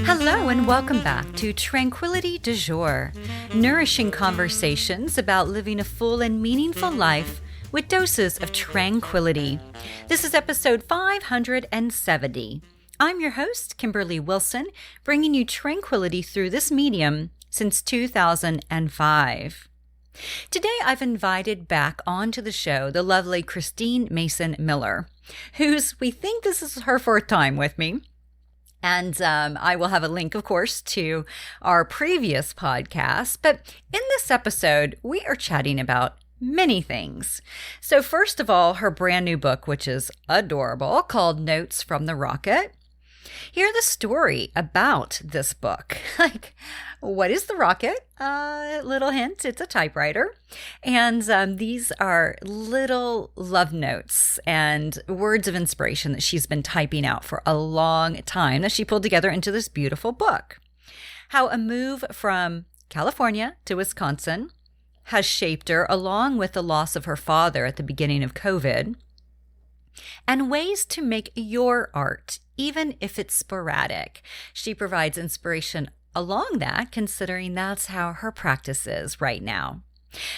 Hello and welcome back to Tranquility du Jour, nourishing conversations about living a full and meaningful life with doses of tranquility. This is episode 570. I'm your host, Kimberly Wilson, bringing you tranquility through this medium since 2005. Today, I've invited back onto the show the lovely Christine Mason Miller, we think this is her fourth time with me. And I will have a link, of course, to our previous podcast. But in this episode, we are chatting about many things. So first of all, her brand new book, which is adorable, called Notes from the Rocket. Hear the story about this book. What is the rocket? Little hint, it's a typewriter. And these are little love notes and words of inspiration that she's been typing out for a long time that she pulled together into this beautiful book. How a move from California to Wisconsin has shaped her, along with the loss of her father at the beginning of COVID, and ways to make your art, even if it's sporadic. She provides inspiration along that, considering that's how her practice is right now.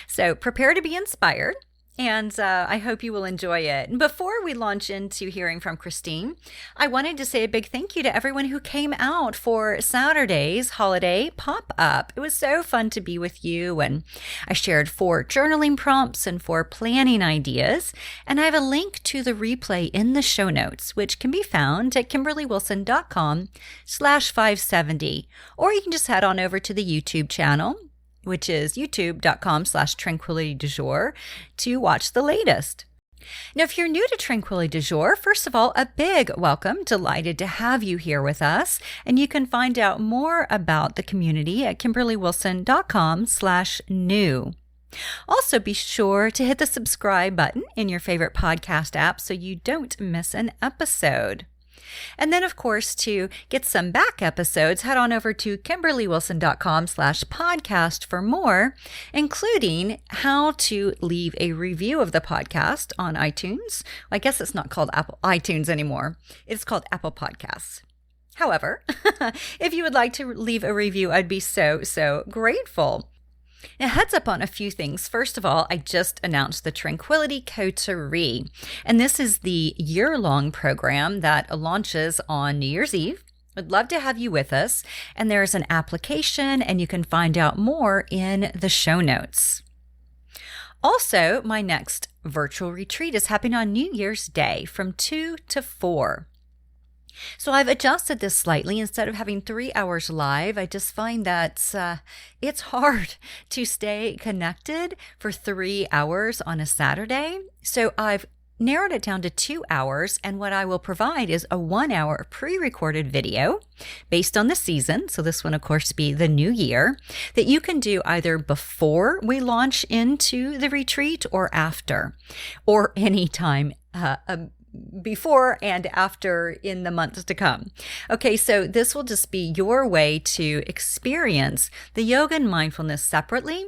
So prepare to be inspired, and I hope you will enjoy it. And before we launch into hearing from Christine, I wanted to say a big thank you to everyone who came out for Saturday's holiday pop-up. It was so fun to be with you, and I shared 4 journaling prompts and 4 planning ideas, and I have a link to the replay in the show notes, which can be found at kimberlywilson.com/570, or you can just head on over to the YouTube channel, which is youtube.com/Tranquility du Jour, to watch the latest. Now, if you're new to Tranquility du Jour, first of all, a big welcome. Delighted to have you here with us. And you can find out more about the community at kimberlywilson.com/new. Also, be sure to hit the subscribe button in your favorite podcast app so you don't miss an episode. And then, of course, to get some back episodes, head on over to kimberlywilson.com/podcast for more, including how to leave a review of the podcast on iTunes. I guess it's not called Apple iTunes anymore. It's called Apple Podcasts. However, if you would like to leave a review, I'd be so grateful. Now, heads up on a few things. First of all, I just announced the Tranquility Coterie, and this is the year-long program that launches on New Year's Eve. I'd love to have you with us, and there's an application, and you can find out more in the show notes. Also, my next virtual retreat is happening on New Year's Day from 2 to 4. So I've adjusted this slightly. Instead of having 3 hours live, I just find that it's hard to stay connected for 3 hours on a Saturday. So I've narrowed it down to 2 hours, and what I will provide is a 1-hour pre-recorded video based on the season. So this one, of course, be the new year, that you can do either before we launch into the retreat or after, or anytime before and after in the months to come. Okay, so this will just be your way to experience the yoga and mindfulness separately,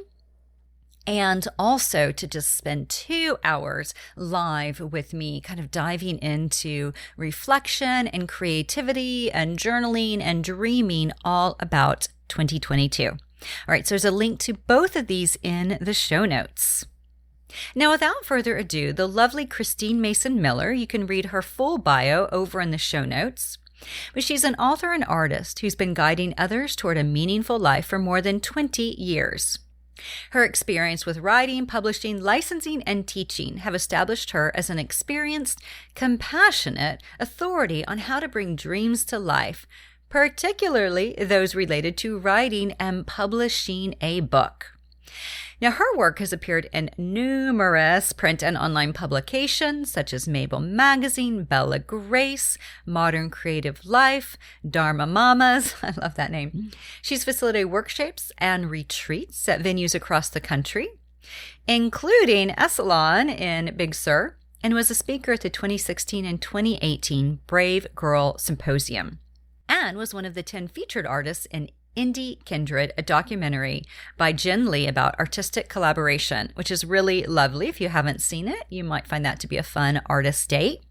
and also to just spend 2 hours live with me, kind of diving into reflection and creativity and journaling and dreaming all about 2022. All right, so there's a link to both of these in the show notes. Now, without further ado, the lovely Christine Mason Miller, you can read her full bio over in the show notes. But she's an author and artist who's been guiding others toward a meaningful life for more than 20 years. Her experience with writing, publishing, licensing, and teaching have established her as an experienced, compassionate authority on how to bring dreams to life, particularly those related to writing and publishing a book. Now, her work has appeared in numerous print and online publications such as Mabel Magazine, Bella Grace, Modern Creative Life, Dharma Mamas. I love that name. She's facilitated workshops and retreats at venues across the country, including Esalen in Big Sur, and was a speaker at the 2016 and 2018 Brave Girl Symposium, and was one of the 10 featured artists in Indie Kindred, a documentary by Jen Lee about artistic collaboration, which is really lovely. If you haven't seen it, you might find that to be a fun artist date.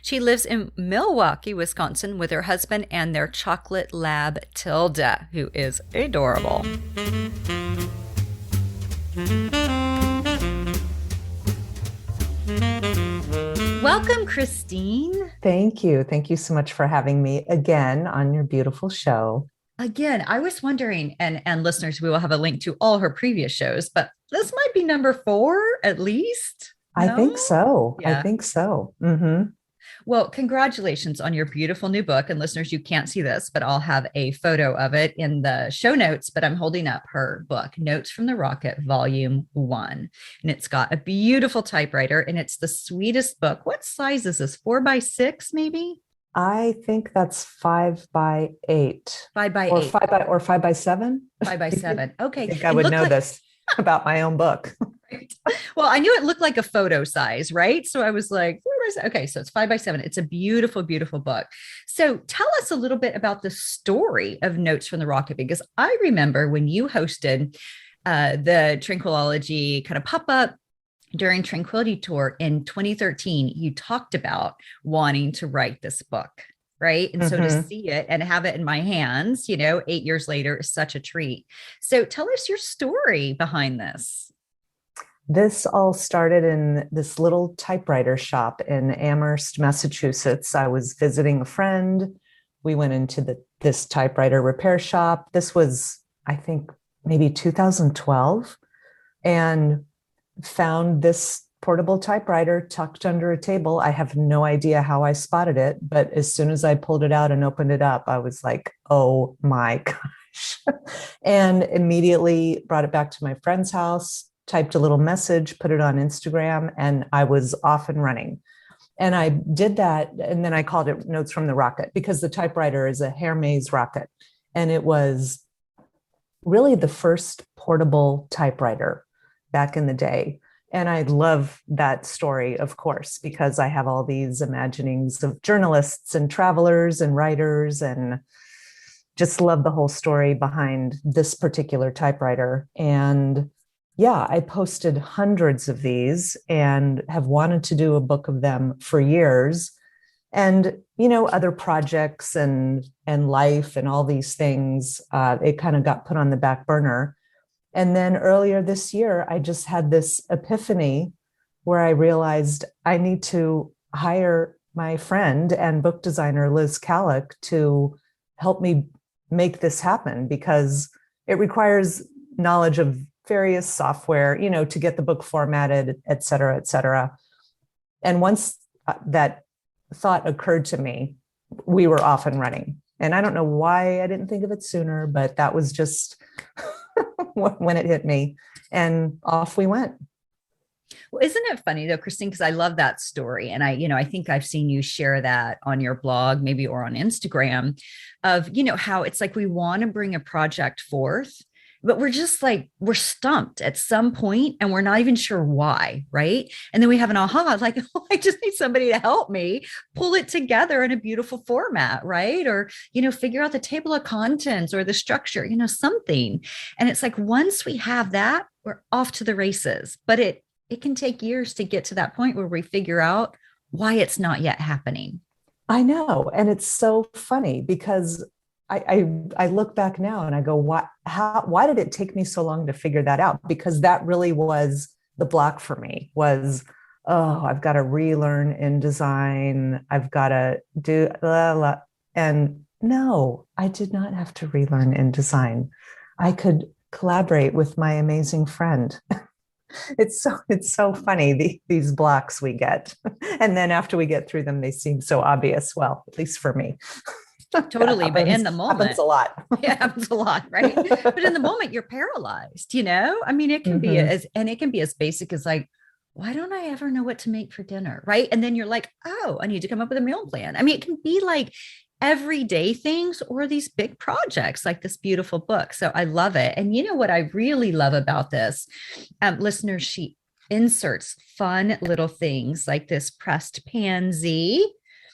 She lives in Milwaukee, Wisconsin, with her husband and their chocolate lab, Tilda, who is adorable. Welcome, Christine. Thank you. Thank you so much for having me again on your beautiful show. Again, I was wondering, and listeners, we will have a link to all her previous shows, but this might be number 4 at least. I No? think so. Yeah. I think so. Mm-hmm. Well, congratulations on your beautiful new book. And listeners, you can't see this, but I'll have a photo of it in the show notes. But I'm holding up her book, Notes from the Rocket, Volume 1. And it's got a beautiful typewriter, and it's the sweetest book. What size is this? 4x6, maybe? I think that's 5x8. 5x8. Or 5x7. 5x7. Okay. I think I would know this about my own book. Right. Well, I knew it looked like a photo size, right? So I was like, okay, so it's 5x7. It's a beautiful, beautiful book. So tell us a little bit about the story of Notes from the Rocket, because I remember when you hosted the Tranquility kind of pop-up during Tranquility Tour in 2013, you talked about wanting to write this book, right? And so to see it and have it in my hands, 8 years later is such a treat. So tell us your story behind this. This all started in this little typewriter shop in Amherst, Massachusetts. I was visiting a friend. We went into this typewriter repair shop. This was, I think, maybe 2012, and found this portable typewriter tucked under a table. I have no idea how I spotted it, but as soon as I pulled it out and opened it up, I was like, oh my gosh. And immediately brought it back to my friend's house, typed a little message, put it on Instagram, and I was off and running. And I did that. And then I called it Notes from the Rocket, because the typewriter is a Hermes rocket. And it was really the first portable typewriter back in the day. And I love that story, of course, because I have all these imaginings of journalists and travelers and writers, and just love the whole story behind this particular typewriter. And yeah, I posted hundreds of these and have wanted to do a book of them for years. And, other projects and life and all these things, it kind of got put on the back burner. And then earlier this year, I just had this epiphany where I realized I need to hire my friend and book designer, Liz Calick, to help me make this happen, because it requires knowledge of various software, to get the book formatted, et cetera, et cetera. And once that thought occurred to me, we were off and running. And I don't know why I didn't think of it sooner, but that was just when it hit me, and off we went. Well, isn't it funny though, Christine? Because I love that story. And I think I've seen you share that on your blog, maybe, or on Instagram, of, how it's like we want to bring a project forth, but we're just like, we're stumped at some point and we're not even sure why, right? And then we have an aha, like, oh, I just need somebody to help me pull it together in a beautiful format, right? Or, figure out the table of contents or the structure, something. And it's like, once we have that, we're off to the races. But it can take years to get to that point where we figure out why it's not yet happening. I know. And it's so funny, because I look back now and I go, why did it take me so long to figure that out? Because that really was the block for me, was, oh, I've got to relearn InDesign. I've got to do, blah, blah. And no, I did not have to relearn InDesign. I could collaborate with my amazing friend. It's so funny, these blocks we get. And then after we get through them, they seem so obvious. Well, at least for me. Totally. But in the moment, happens a lot. Yeah, it happens a lot, right? But in the moment, you're paralyzed, I mean, it can be it can be as basic as like, why don't I ever know what to make for dinner? Right. And then you're like, oh, I need to come up with a meal plan. I mean, it can be like everyday things or these big projects like this beautiful book. So I love it. And what I really love about this, listeners, she inserts fun little things like this pressed pansy.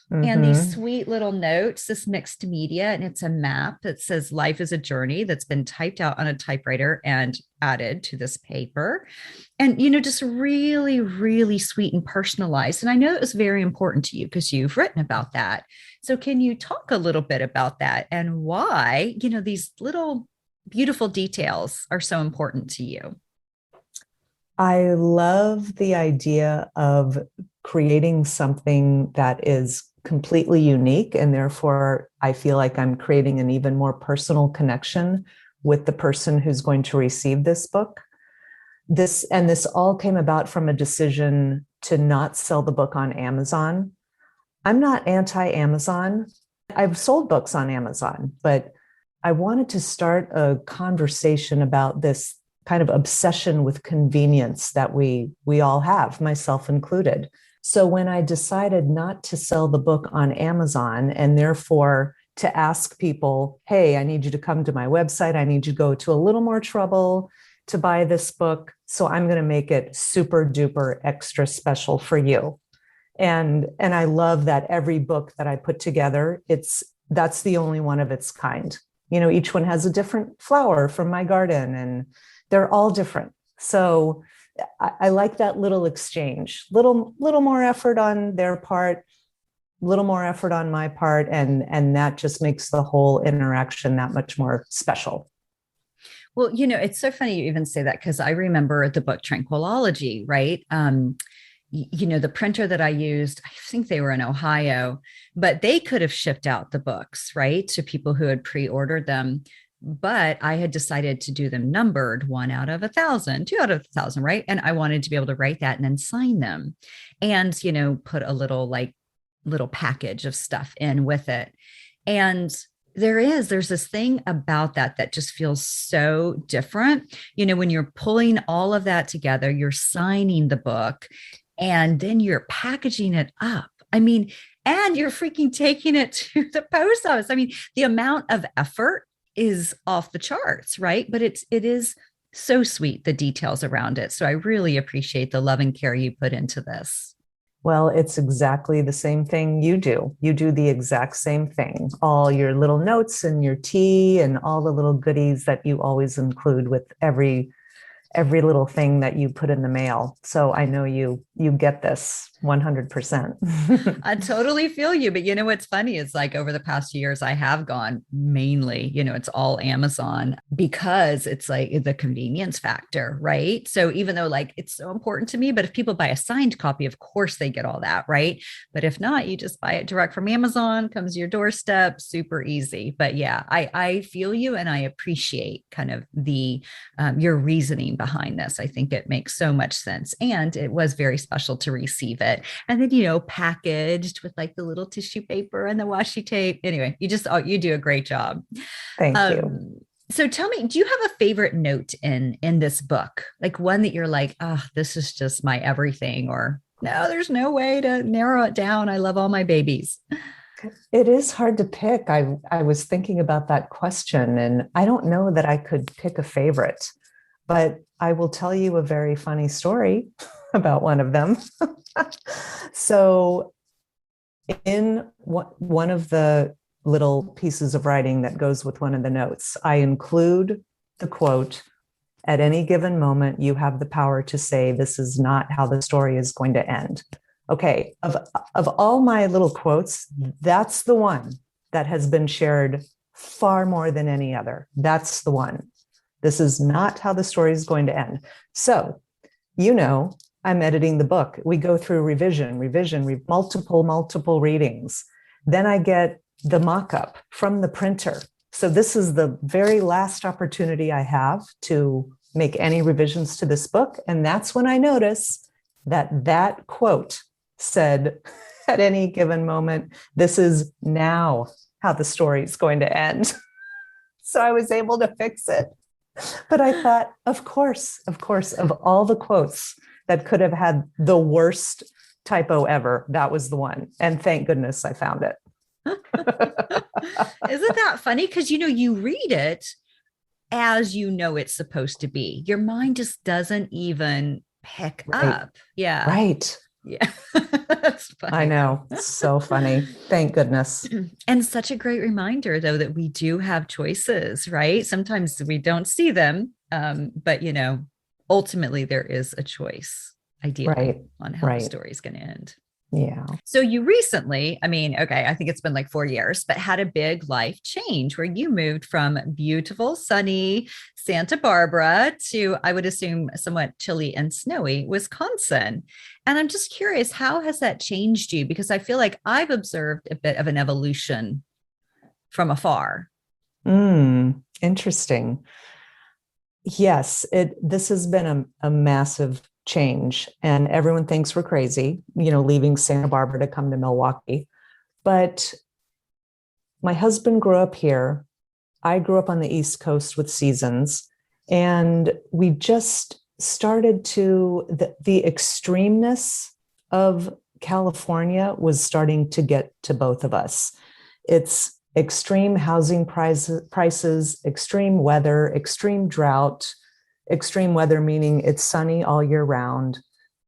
And these Mm-hmm. sweet little notes, this mixed media, and it's a map that says life is a journey that's been typed out on a typewriter and added to this paper. And, just really, really sweet and personalized. And I know it was very important to you because you've written about that. So, can you talk a little bit about that and why, these little beautiful details are so important to you? I love the idea of creating something that is completely unique. And therefore, I feel like I'm creating an even more personal connection with the person who's going to receive this book. This all came about from a decision to not sell the book on Amazon. I'm not anti-Amazon. I've sold books on Amazon, but I wanted to start a conversation about this kind of obsession with convenience that we all have, myself included. So when I decided not to sell the book on Amazon and therefore to ask people, hey, I need you to come to my website, I need you to go to a little more trouble to buy this book. So I'm going to make it super duper extra special for you. And I love that every book that I put together, that's the only one of its kind. Each one has a different flower from my garden and they're all different. So I like that little exchange, little more effort on their part, little more effort on my part, and that just makes the whole interaction that much more special. Well, it's so funny you even say that because I remember the book Tranquilology, right? The printer that I used, I think they were in Ohio, but they could have shipped out the books, right, to people who had pre-ordered them. But I had decided to do them numbered, 1 out of 1,000, 2 out of 1,000, right? And I wanted to be able to write that and then sign them and, put a little package of stuff in with it. And there's this thing about that just feels so different. When you're pulling all of that together, you're signing the book and then you're packaging it up. I mean, and you're freaking taking it to the post office. I mean, the amount of effort is off the charts, right? But it is so sweet, the details around it. So I really appreciate the love and care you put into this. Well, it's exactly the same thing you do. You do the exact same thing. All your little notes and your tea and all the little goodies that you always include with every little thing that you put in the mail. So I know you get this 100%. I totally feel you. But what's funny is like over the past years, I have gone mainly, it's all Amazon because it's like the convenience factor, right? So even though like it's so important to me, but if people buy a signed copy, of course they get all that, right? But if not, you just buy it direct from Amazon, comes to your doorstep, super easy. But yeah, I feel you and I appreciate kind of the your reasoning behind this. I think it makes so much sense. And it was very special to receive it. And then, packaged with like the little tissue paper and the washi tape. Anyway, you do a great job. Thank you. So tell me, do you have a favorite note in this book? Like one that you're like, this is just my everything, or no, there's no way to narrow it down. I love all my babies. It is hard to pick. I was thinking about that question, and I don't know that I could pick a favorite, but I will tell you a very funny story about one of them. So in one of the little pieces of writing that goes with one of the notes, I include the quote, "At any given moment, you have the power to say, this is not how the story is going to end." Okay, of all my little quotes, that's the one that has been shared far more than any other. That's the one. This is not how the story is going to end. So, I'm editing the book. We go through revision, multiple readings. Then I get the mock-up from the printer. So this is the very last opportunity I have to make any revisions to this book. And that's when I notice that quote said, "At any given moment, this is now how the story is going to end." So I was able to fix it. But I thought, of course, of all the quotes that could have had the worst typo ever, that was the one. And thank goodness I found it. Isn't that funny? Because, you read it as it's supposed to be. Your mind just doesn't even pick Right. up. Yeah. Right. Yeah. That's I funny. know. So funny. Thank goodness. And such a great reminder, though, that we do have choices, right? Sometimes we don't see them, but ultimately there is a choice, ideally, Right. on how the Right. story is going to end. Yeah. So you recently, I mean, okay, I think it's been like 4 years, but had a big life change where you moved from beautiful, sunny Santa Barbara to, I would assume, somewhat chilly and snowy Wisconsin. And I'm just curious, how has that changed you? Because I feel like I've observed a bit of an evolution from afar. Interesting. Yes, this has been a massive change, and everyone thinks we're crazy, leaving Santa Barbara to come to Milwaukee. But my husband grew up here. I grew up on the East Coast with seasons, and we just started to the extremeness of California was starting to get to both of us. It's extreme housing prices, extreme weather, extreme drought, extreme weather meaning it's sunny all year round.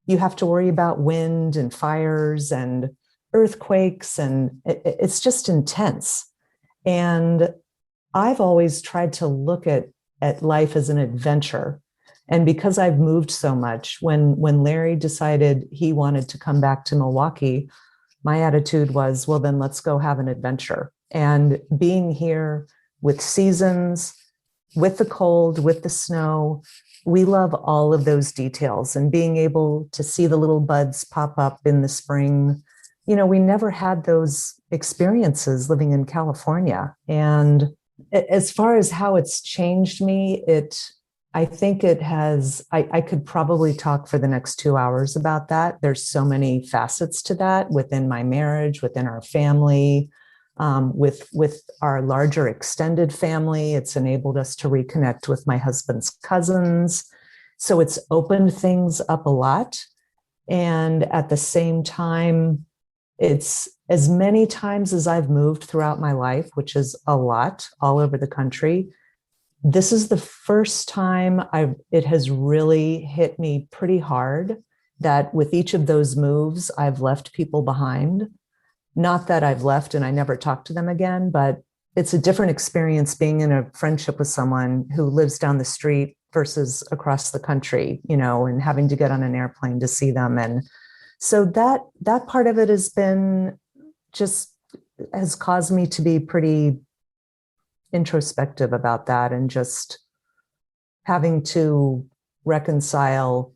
You have to worry about wind and fires and earthquakes, and it's just intense. And I've always tried to look at life as an adventure. And because I've moved so much, when Larry decided he wanted to come back to Milwaukee, my attitude was, well, then let's go have an adventure. And being here with seasons, with the cold, with the snow, we love all of those details, and being able to see the little buds pop up in the spring. We never had those experiences living in California. And as far as how it's changed me, I think it has, I could probably talk for the next 2 hours about that. There's so many facets to that within my marriage, within our family, with our larger extended family. It's enabled us to reconnect with my husband's cousins. So it's opened things up a lot. And at the same time, it's as many times as I've moved throughout my life, which is a lot all over the country. This is the first time it has really hit me pretty hard that with each of those moves, I've left people behind. Not that I've left and I never talked to them again, but it's a different experience being in a friendship with someone who lives down the street versus across the country, and having to get on an airplane to see them. And so that part of it has caused me to be pretty introspective about that, and just having to reconcile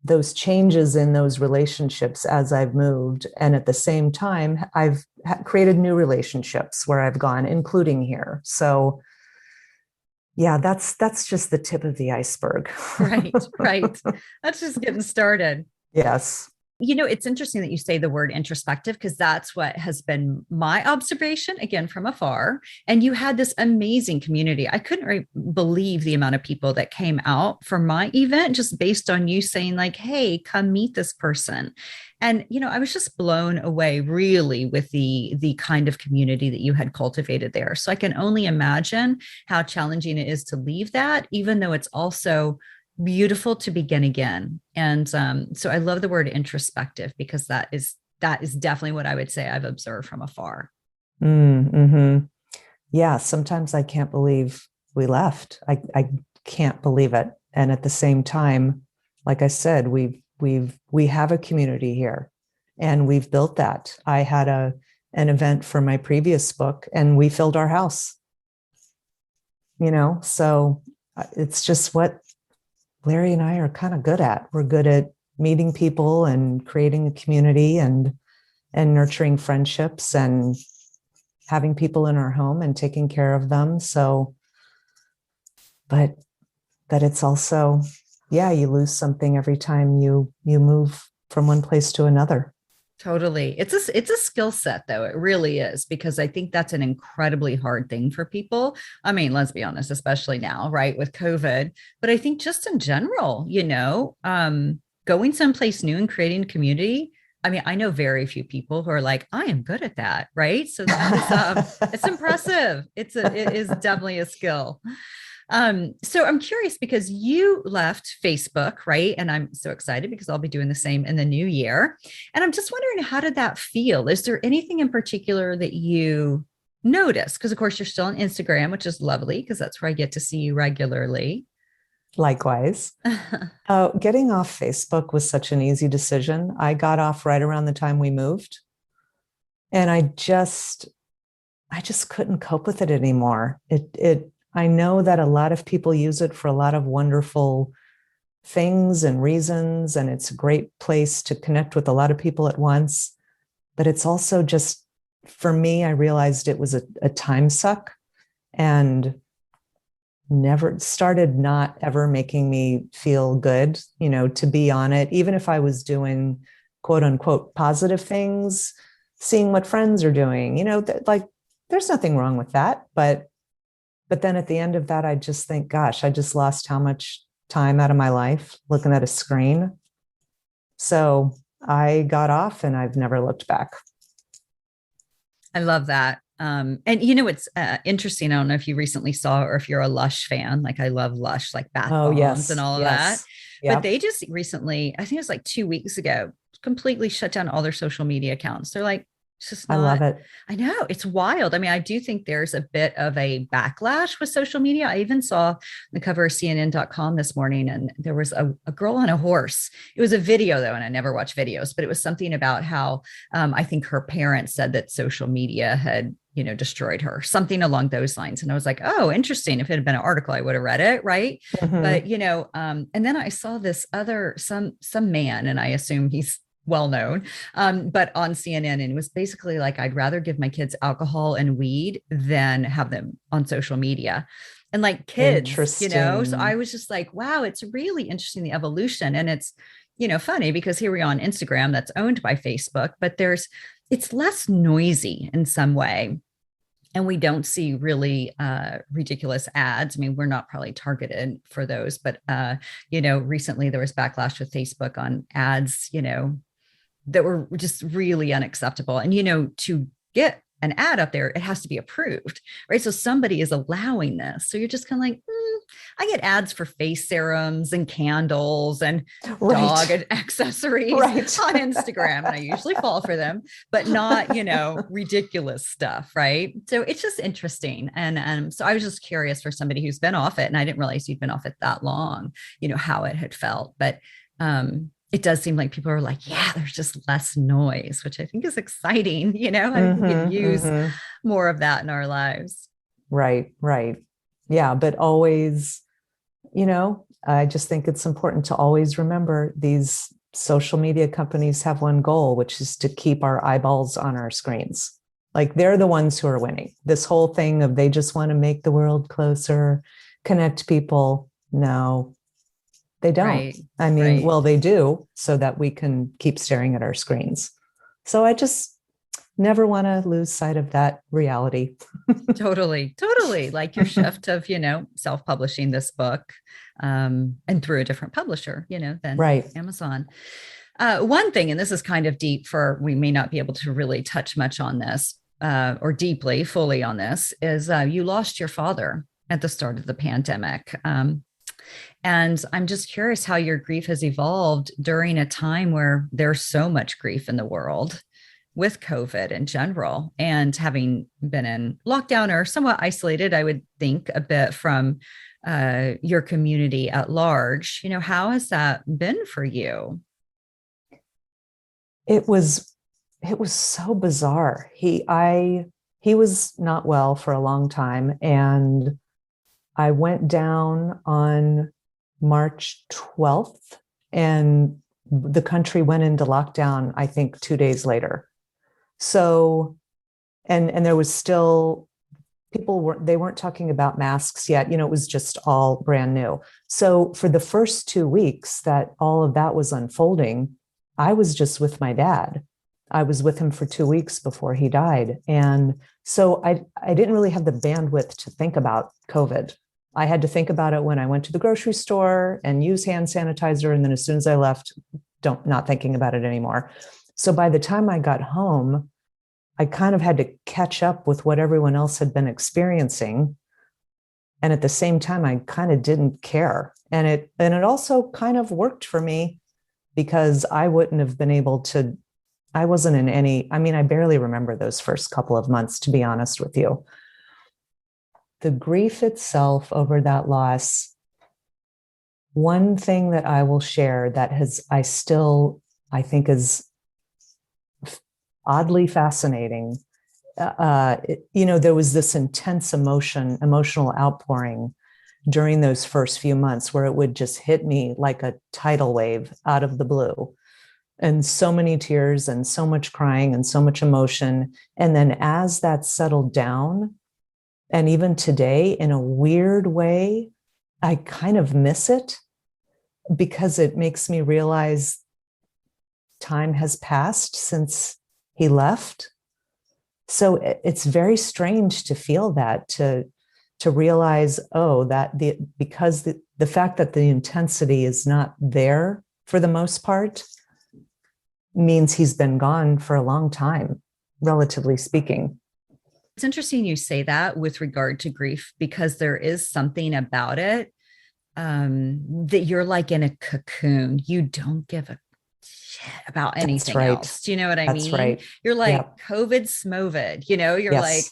those changes in those relationships as I've moved. And at the same time, I've created new relationships where I've gone, including here. So yeah, that's just the tip of the iceberg. Right, right. That's just getting started. Yes. It's interesting that you say the word introspective, because that's what has been my observation, again, from afar. And you had this amazing community. I couldn't believe the amount of people that came out for my event just based on you saying like, hey, come meet this person. And, I was just blown away really with the kind of community that you had cultivated there. So I can only imagine how challenging it is to leave that, even though it's also beautiful to begin again. And so I love the word introspective, because that is definitely what I would say I've observed from afar. Mm-hmm. Yeah, sometimes I can't believe we left. I can't believe it. And at the same time, like I said, we have a community here, and we've built that. I had an event for my previous book, and we filled our house. So it's just what Larry and I are kind of good at. We're good at meeting people and creating a community and nurturing friendships and having people in our home and taking care of them. So, but it's also, yeah, you lose something every time you move from one place to another. Totally. It's a skill set, though. It really is, because I think that's an incredibly hard thing for people. I mean, let's be honest, especially now, right, with COVID. But I think just in general, going someplace new and creating community. I mean, I know very few people who are like, I am good at that, right? So that is it's impressive. It is definitely a skill. So I'm curious because you left Facebook, right? And I'm so excited because I'll be doing the same in the new year. And I'm just wondering, how did that feel? Is there anything in particular that you noticed? Because, of course, you're still on Instagram, which is lovely because that's where I get to see you regularly. Likewise. Getting off Facebook was such an easy decision. I got off right around the time we moved. And I just couldn't cope with it anymore. I know that a lot of people use it for a lot of wonderful things and reasons, and it's a great place to connect with a lot of people at once. But it's also just, for me, I realized it was a time suck and never started not ever making me feel good, to be on it, even if I was doing quote unquote positive things, seeing what friends are doing, like there's nothing wrong with that. But then at the end of that, I just think, gosh, I just lost how much time out of my life looking at a screen. So I got off and I've never looked back. I love that. And it's interesting. I don't know if you recently saw or if you're a Lush fan. Like I love Lush, like bath bombs yes, and all of yes. that. Yep. But they just recently, I think it was like 2 weeks ago, completely shut down all their social media accounts. They're like, it's just not. I love it. I know, it's wild. I mean, I do think there's a bit of a backlash with social media. I even saw the cover of CNN.com this morning, and there was a girl on a horse. It was a video though, and I never watch videos, but it was something about how I think her parents said that social media had destroyed her, something along those lines. And I was like, oh, interesting. If it had been an article, I would have read it. Right. Mm-hmm. But, and then I saw this other, some man, and I assume he's well known, but on CNN, and it was basically like, I'd rather give my kids alcohol and weed than have them on social media. And like kids, so I was just like, wow, it's really interesting, the evolution. And it's, funny because here we are on Instagram that's owned by Facebook, but it's less noisy in some way. And we don't see really ridiculous ads. I mean, we're not probably targeted for those, but, recently there was backlash with Facebook on ads, that were just really unacceptable. And, to get an ad up there, it has to be approved, right? So somebody is allowing this. So you're just kind of like, I get ads for face serums and candles and dog accessories on Instagram. And I usually fall for them, but not, ridiculous stuff. Right. So it's just interesting. And so I was just curious for somebody who's been off it, and I didn't realize you'd been off it that long, how it had felt. But, it does seem like people are like, yeah, there's just less noise, which I think is exciting. I think we can use more of that in our lives. Right. Yeah. But always, I just think it's important to always remember these social media companies have one goal, which is to keep our eyeballs on our screens. Like they're the ones who are winning. This whole thing of they just want to make the world closer, connect people. No, they don't. Right. I mean, well, they do so that we can keep staring at our screens. So I just never want to lose sight of that reality. Totally. Like your shift of, self-publishing this book and through a different publisher, than Amazon. One thing, and this is kind of deep we may not be able to really touch much on this or fully on this, is you lost your father at the start of the pandemic. And I'm just curious how your grief has evolved during a time where there's so much grief in the world with COVID in general, and having been in lockdown or somewhat isolated, I would think a bit from your community at large. How has that been for you? It was so bizarre. He was not well for a long time, and I went down on March 12th, and the country went into lockdown, I think 2 days later. So, and there was still, they weren't talking about masks yet. It was just all brand new. So for the first 2 weeks that all of that was unfolding, I was just with my dad. I was with him for 2 weeks before he died. And so I didn't really have the bandwidth to think about COVID. I had to think about it when I went to the grocery store and use hand sanitizer. And then as soon as I left, not thinking about it anymore. So by the time I got home, I kind of had to catch up with what everyone else had been experiencing. And at the same time, I kind of didn't care. And it also kind of worked for me because I wouldn't have been able to, I wasn't in any, I mean, I barely remember those first couple of months, to be honest with you. The grief itself over that loss, one thing that I will share that I think is oddly fascinating. There was this intense emotional outpouring during those first few months where it would just hit me like a tidal wave out of the blue. And so many tears and so much crying and so much emotion. And then as that settled down, and even today, in a weird way, I kind of miss it because it makes me realize time has passed since he left. So it's very strange to feel that, to realize, because the fact that the intensity is not there for the most part means he's been gone for a long time, relatively speaking. It's interesting you say that with regard to grief, because there is something about it that you're like in a cocoon. You don't give a shit about anything else. Do you know what I mean? That's right. You're like, yep. COVID smovid, you're like,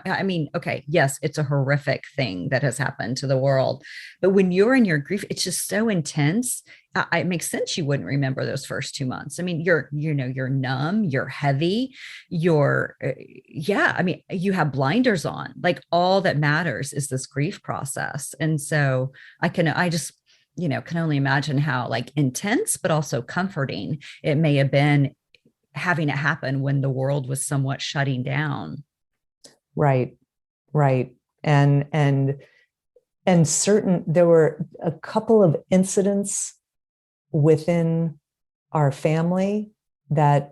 I mean, okay, yes, it's a horrific thing that has happened to the world. But when you're in your grief, it's just so intense. It makes sense you wouldn't remember those first 2 months. I mean, you're numb, you're heavy, I mean, you have blinders on. Like all that matters is this grief process. And so I just can only imagine how like intense, but also comforting it may have been having it happen when the world was somewhat shutting down. Right. And there were a couple of incidents within our family that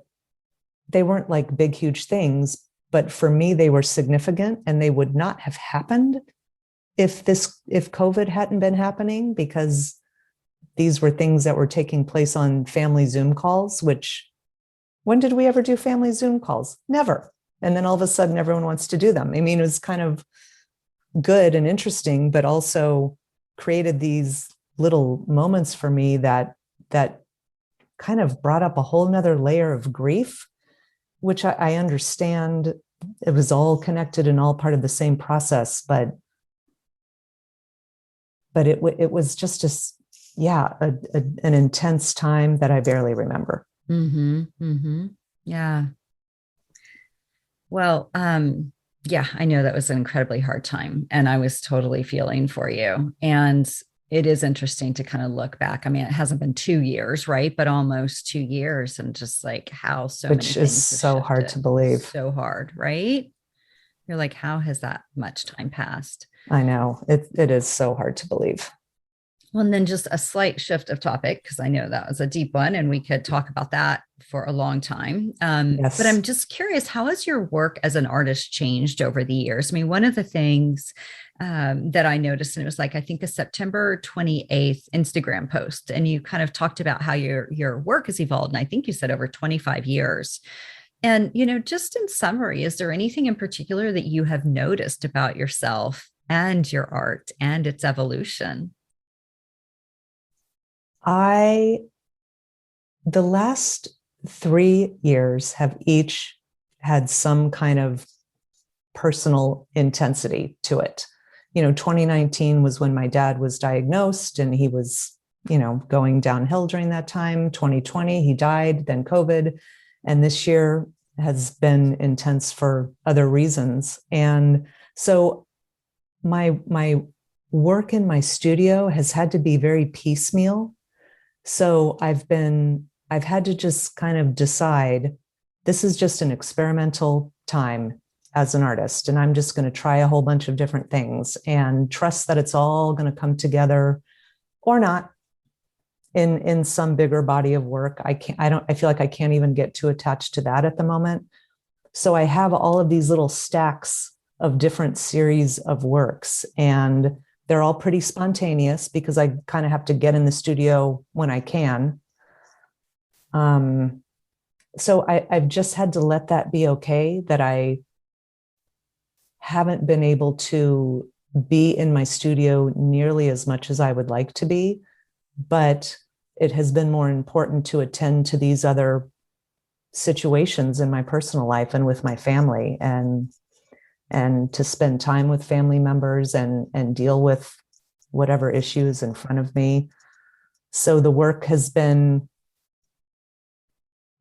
they weren't like big, huge things, but for me, they were significant and they would not have happened if COVID hadn't been happening, because these were things that were taking place on family Zoom calls, which when did we ever do family Zoom calls? Never. And then all of a sudden everyone wants to do them. I mean, it was kind of good and interesting, but also created these little moments for me that kind of brought up a whole nother layer of grief, which I understand it was all connected and all part of the same process, but it was just an intense time that I barely remember. Mm-hmm, mm-hmm. Yeah. Well, yeah, I know that was an incredibly hard time and I was totally feeling for you. And it is interesting to kind of look back. I mean, it hasn't been 2 years, right? But almost 2 years, and just like how so Which many is things so hard to believe. So hard, right? You're like, how has that much time passed? I know it is so hard to believe. Well, and then just a slight shift of topic, because I know that was a deep one and we could talk about that for a long time. Yes. But I'm just curious, how has your work as an artist changed over the years? I mean, one of the things that I noticed, and it was like, I think a September 28th Instagram post, and you kind of talked about how your work has evolved. And I think you said over 25 years. And, just in summary, is there anything in particular that you have noticed about yourself and your art and its evolution? The last 3 years have each had some kind of personal intensity to it. 2019 was when my dad was diagnosed and he was, going downhill during that time. 2020, he died, then COVID. And this year has been intense for other reasons. And so my work in my studio has had to be very piecemeal. So I've had to just kind of decide, this is just an experimental time as an artist, and I'm just going to try a whole bunch of different things and trust that it's all going to come together or not in some bigger body of work. I feel like I can't even get too attached to that at the moment. So I have all of these little stacks of different series of works, and they're all pretty spontaneous because I kind of have to get in the studio when I can. So I've just had to let that be okay, that I haven't been able to be in my studio nearly as much as I would like to be, but it has been more important to attend to these other situations in my personal life and with my family, and to spend time with family members and deal with whatever issues in front of me. So the work has been,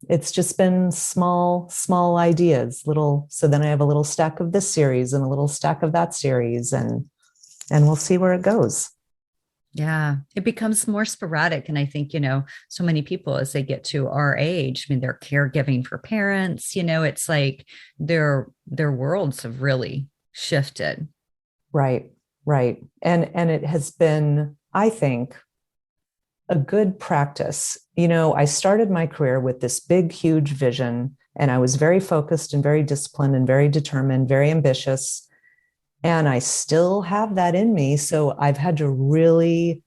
it's just been small ideas, little. So then I have a little stack of this series and a little stack of that series, and we'll see where it goes. Yeah, it becomes more sporadic. And I think, so many people as they get to our age, I mean, they're caregiving for parents, it's like their worlds have really shifted. Right. And it has been, I think, a good practice. I started my career with this big, huge vision, and I was very focused and very disciplined and very determined, very ambitious. And I still have that in me. So I've had to really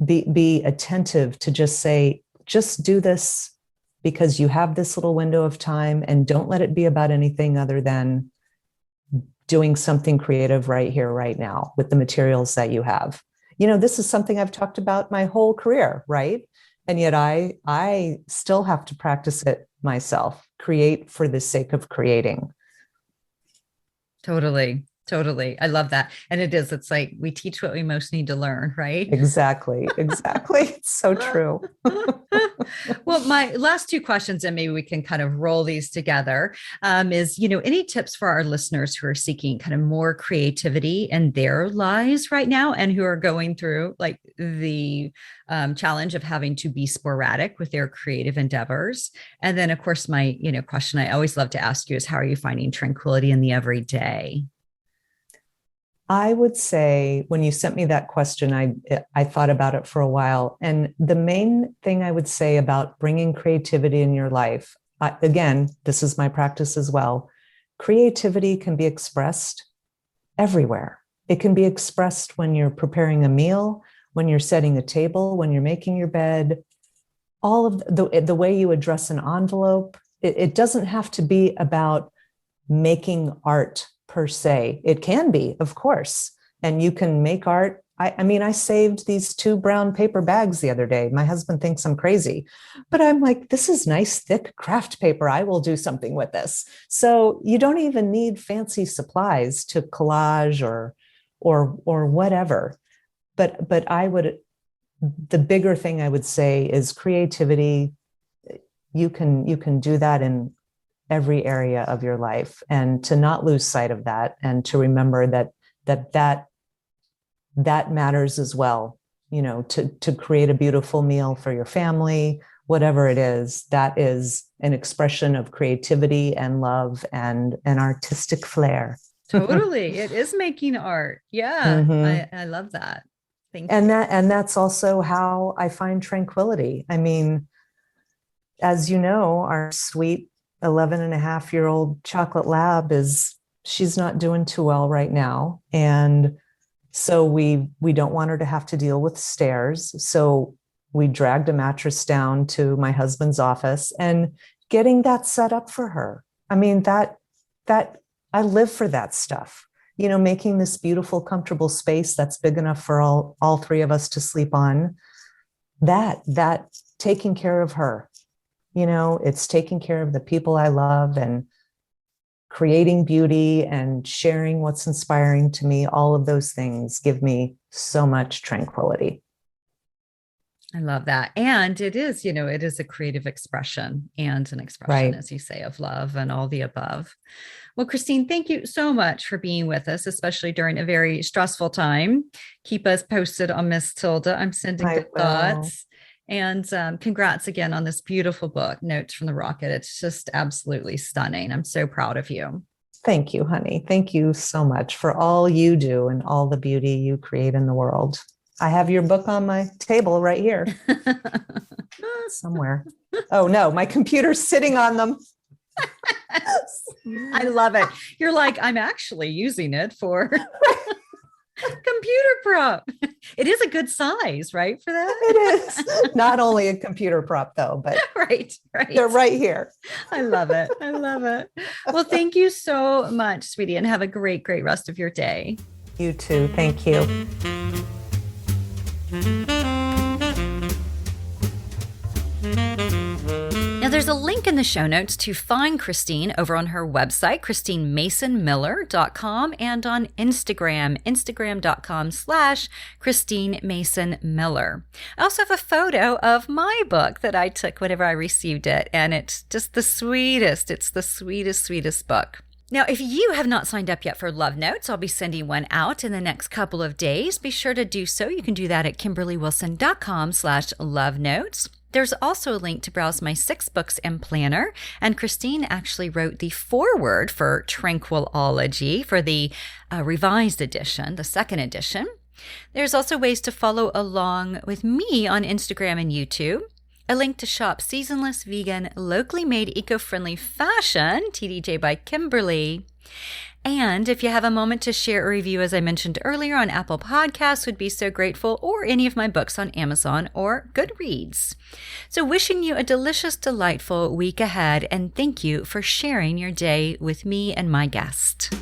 be attentive to just say, just do this because you have this little window of time, and don't let it be about anything other than doing something creative right here, right now with the materials that you have. This is something I've talked about my whole career, right? And yet I still have to practice it myself, create for the sake of creating. Totally. I love that. And it's like we teach what we most need to learn, right? Exactly. It's so true. Well, my last two questions, and maybe we can kind of roll these together, is, any tips for our listeners who are seeking kind of more creativity in their lives right now and who are going through like the challenge of having to be sporadic with their creative endeavors? And then, of course, my, question I always love to ask you is, how are you finding tranquility in the everyday? I would say when you sent me that question, I thought about it for a while. And the main thing I would say about bringing creativity in your life, again, this is my practice as well. Creativity can be expressed everywhere. It can be expressed when you're preparing a meal, when you're setting a table, when you're making your bed, all of the way you address an envelope. It doesn't have to be about making art per se. It can be, of course, and you can make art. I mean, I saved these 2 brown paper bags the other day. My husband thinks I'm crazy, but I'm like, this is nice, thick craft paper. I will do something with this. So you don't even need fancy supplies to collage or whatever. But the bigger thing I would say is creativity. You can do that in every area of your life, and to not lose sight of that, and to remember that matters as well. To create a beautiful meal for your family, whatever it is, that is an expression of creativity and love and an artistic flair. Totally. It is making art. Yeah. Mm-hmm. I love that. Thank and you. that's also how I find tranquility. I mean, as you know, our sweet 11-and-a-half-year-old chocolate lab she's not doing too well right now. And so we don't want her to have to deal with stairs. So we dragged a mattress down to my husband's office and getting that set up for her. I mean, that I live for that stuff, making this beautiful, comfortable space that's big enough for all 3 of us to sleep on, that taking care of her. It's taking care of the people I love and creating beauty and sharing what's inspiring to me. All of those things give me so much tranquility. I love that. And it is, it is a creative expression and an expression, Right. as you say, of love and all the above. Well, Christine, thank you so much for being with us, especially during a very stressful time. Keep us posted on Miss Tilda. I'm sending good thoughts. And congrats again on this beautiful book, Notes from the Rocket. It's just absolutely stunning. I'm so proud of you. Thank you, honey. Thank you so much for all you do and all the beauty you create in the world. I have your book on my table right here somewhere. Oh, no, my computer's sitting on them. I love it. You're like, I'm actually using it for... Computer prop. It is a good size, right, for that? It is not only a computer prop, though, but right. they're right here. I love it. I love it. Well, thank you so much, sweetie, and have a great, great rest of your day. You too. Thank you. Now, there's a link in the show notes to find Christine over on her website, christinemasonmiller.com, and on Instagram, instagram.com/ChristineMasonMiller. I also have a photo of my book that I took whenever I received it, and it's just the sweetest. It's the sweetest, sweetest book. Now, if you have not signed up yet for Love Notes, I'll be sending one out in the next couple of days. Be sure to do so. You can do that at KimberlyWilson.com/Love Notes. There's also a link to browse my 6 books and planner, and Christine actually wrote the foreword for Tranquilology for the revised edition, the 2nd edition. There's also ways to follow along with me on Instagram and YouTube. A link to shop seasonless, vegan, locally made, eco-friendly fashion, TDJ by Kimberly. And if you have a moment to share a review, as I mentioned earlier, on Apple Podcasts, would be so grateful, or any of my books on Amazon or Goodreads. So wishing you a delicious, delightful week ahead, and thank you for sharing your day with me and my guest.